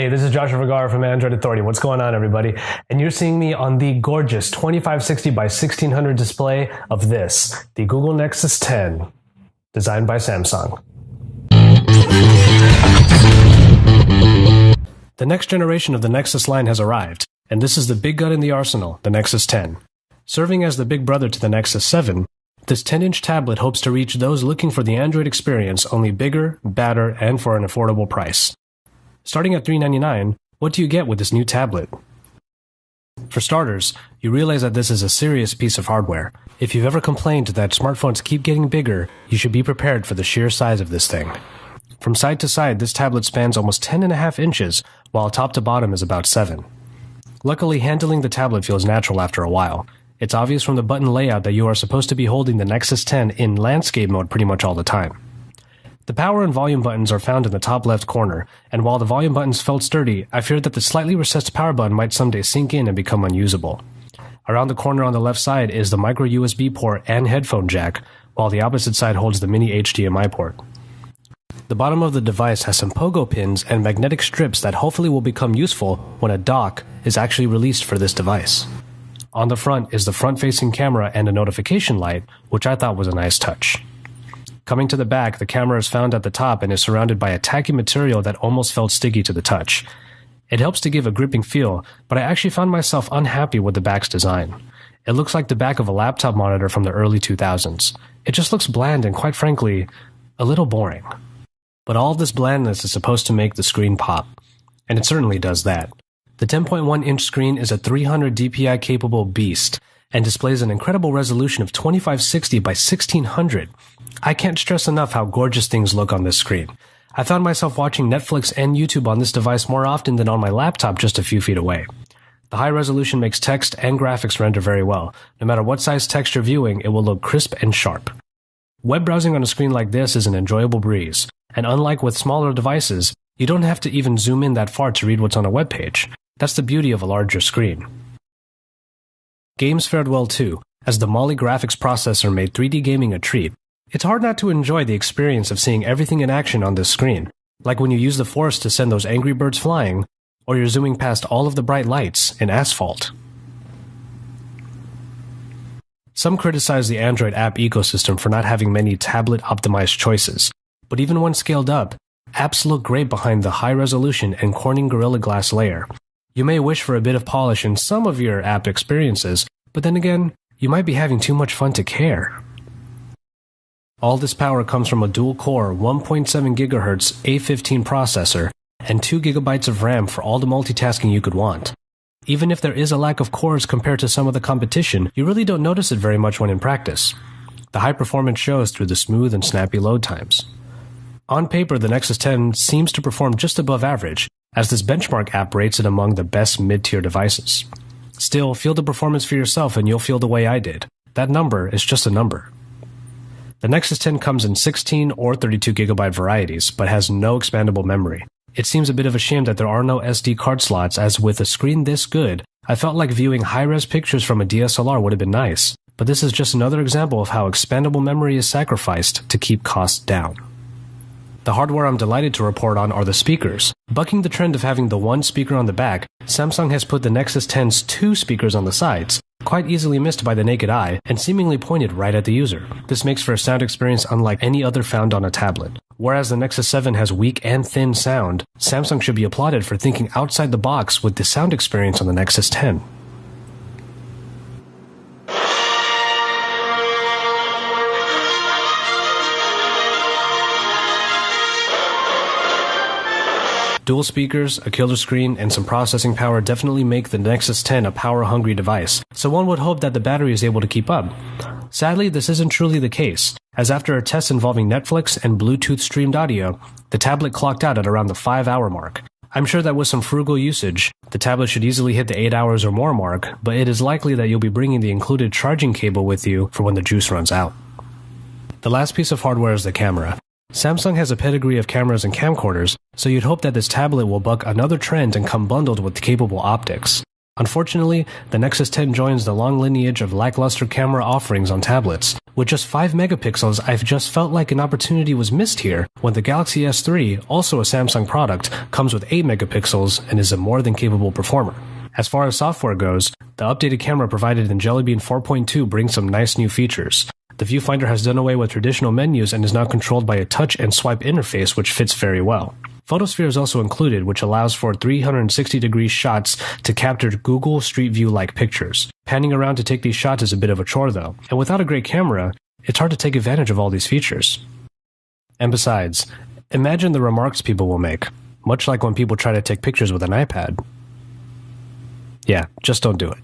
Hey, this is Joshua Vergara from Android Authority. What's going on, everybody? And you're seeing me on the gorgeous 2560 by 1600 display of this, the Google Nexus 10, designed by Samsung. The next generation of the Nexus line has arrived, and this is the big gun in the arsenal, the Nexus 10. Serving as the big brother to the Nexus 7, this 10-inch tablet hopes to reach those looking for the Android experience, only bigger, badder, and for an affordable price. Starting at $399, what do you get with this new tablet? For starters, you realize that this is a serious piece of hardware. If you've ever complained that smartphones keep getting bigger, you should be prepared for the sheer size of this thing. From side to side, this tablet spans almost 10.5 inches, while top to bottom is about 7. Luckily, handling the tablet feels natural after a while. It's obvious from the button layout that you are supposed to be holding the Nexus 10 in landscape mode pretty much all the time. The power and volume buttons are found in the top left corner, and while the volume buttons felt sturdy, I feared that the slightly recessed power button might someday sink in and become unusable. Around the corner on the left side is the micro USB port and headphone jack, while the opposite side holds the mini HDMI port. The bottom of the device has some pogo pins and magnetic strips that hopefully will become useful when a dock is actually released for this device. On the front is the front-facing camera and a notification light, which I thought was a nice touch. Coming to the back, the camera is found at the top and is surrounded by a tacky material that almost felt sticky to the touch. It helps to give a gripping feel, but I actually found myself unhappy with the back's design. It looks like the back of a laptop monitor from the early 2000s. It just looks bland and, quite frankly, a little boring. But all of this blandness is supposed to make the screen pop, and it certainly does that. The 10.1-inch screen is a 300 DPI capable beast, and displays an incredible resolution of 2560 by 1600. I can't stress enough how gorgeous things look on this screen. I found myself watching Netflix and YouTube on this device more often than on my laptop just a few feet away. The high resolution makes text and graphics render very well. No matter what size text you're viewing, it will look crisp and sharp. Web browsing on a screen like this is an enjoyable breeze, and unlike with smaller devices, you don't have to even zoom in that far to read what's on a web page. That's the beauty of a larger screen. Games fared well too, as the Mali graphics processor made 3D gaming a treat. It's hard not to enjoy the experience of seeing everything in action on this screen, like when you use the Force to send those angry birds flying, or you're zooming past all of the bright lights in Asphalt. Some criticize the Android app ecosystem for not having many tablet-optimized choices, but even when scaled up, apps look great behind the high-resolution and Corning Gorilla Glass layer. You may wish for a bit of polish in some of your app experiences, but then again, you might be having too much fun to care. All this power comes from a dual-core 1.7 GHz A15 processor and 2 GB of RAM for all the multitasking you could want. Even if there is a lack of cores compared to some of the competition, you really don't notice it very much when in practice. The high performance shows through the smooth and snappy load times. On paper, the Nexus 10 seems to perform just above average, as this benchmark app rates it among the best mid-tier devices. Still, feel the performance for yourself and you'll feel the way I did. That number is just a number. The Nexus 10 comes in 16 or 32 GB varieties, but has no expandable memory. It seems a bit of a shame that there are no SD card slots, as with a screen this good, I felt like viewing high-res pictures from a DSLR would have been nice, but this is just another example of how expandable memory is sacrificed to keep costs down. The hardware I'm delighted to report on are the speakers. Bucking the trend of having the one speaker on the back, Samsung has put the Nexus 10's 2 speakers on the sides, quite easily missed by the naked eye, and seemingly pointed right at the user. This makes for a sound experience unlike any other found on a tablet. Whereas the Nexus 7 has weak and thin sound, Samsung should be applauded for thinking outside the box with the sound experience on the Nexus 10. Dual speakers, a killer screen, and some processing power definitely make the Nexus 10 a power-hungry device, so one would hope that the battery is able to keep up. Sadly, this isn't truly the case, as after a test involving Netflix and Bluetooth streamed audio, the tablet clocked out at around the 5-hour mark. I'm sure that with some frugal usage, the tablet should easily hit the 8 hours or more mark, but it is likely that you'll be bringing the included charging cable with you for when the juice runs out. The last piece of hardware is the camera. Samsung has a pedigree of cameras and camcorders, so you'd hope that this tablet will buck another trend and come bundled with capable optics. Unfortunately, the Nexus 10 joins the long lineage of lackluster camera offerings on tablets. With just 5 megapixels, I've just felt like an opportunity was missed here when the Galaxy S3, also a Samsung product, comes with 8 megapixels and is a more than capable performer. As far as software goes, the updated camera provided in Jelly Bean 4.2 brings some nice new features. The viewfinder has done away with traditional menus and is now controlled by a touch and swipe interface, which fits very well. Photosphere is also included, which allows for 360-degree shots to capture Google Street View-like pictures. Panning around to take these shots is a bit of a chore though, and without a great camera, it's hard to take advantage of all these features. And besides, imagine the remarks people will make, much like when people try to take pictures with an iPad. Yeah, just don't do it.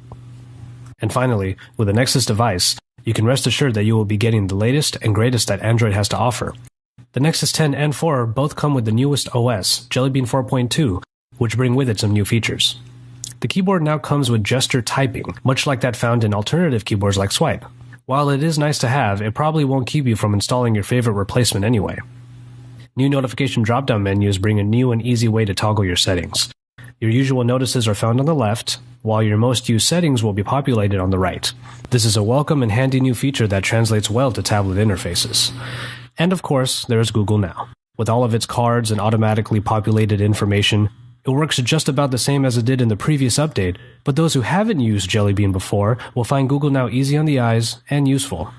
And finally, with a Nexus device, you can rest assured that you will be getting the latest and greatest that Android has to offer. The Nexus 10 and 4 both come with the newest OS, Jelly Bean 4.2, which bring with it some new features. The keyboard now comes with gesture typing, much like that found in alternative keyboards like Swipe. While it is nice to have, it probably won't keep you from installing your favorite replacement anyway. New notification drop-down menus bring a new and easy way to toggle your settings. Your usual notices are found on the left, while your most used settings will be populated on the right. This is a welcome and handy new feature that translates well to tablet interfaces. And of course, there's Google Now. With all of its cards and automatically populated information, it works just about the same as it did in the previous update, but those who haven't used Jelly Bean before will find Google Now easy on the eyes and useful.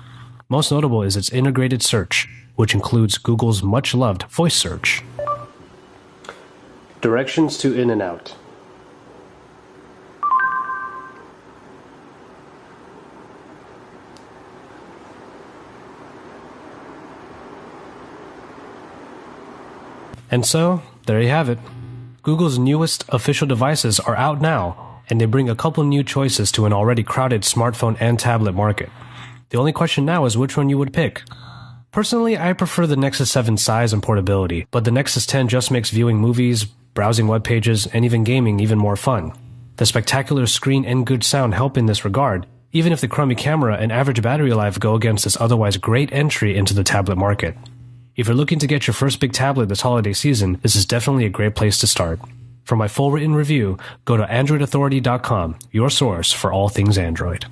Most notable is its integrated search, which includes Google's much-loved voice search. Directions to In and Out. And so, there you have it. Google's newest official devices are out now, and they bring a couple new choices to an already crowded smartphone and tablet market. The only question now is which one you would pick. Personally, I prefer the Nexus 7's size and portability, but the Nexus 10 just makes viewing movies, browsing web pages, and even gaming even more fun. The spectacular screen and good sound help in this regard, even if the crummy camera and average battery life go against this otherwise great entry into the tablet market. If you're looking to get your first big tablet this holiday season, this is definitely a great place to start. For my full written review, go to AndroidAuthority.com, your source for all things Android.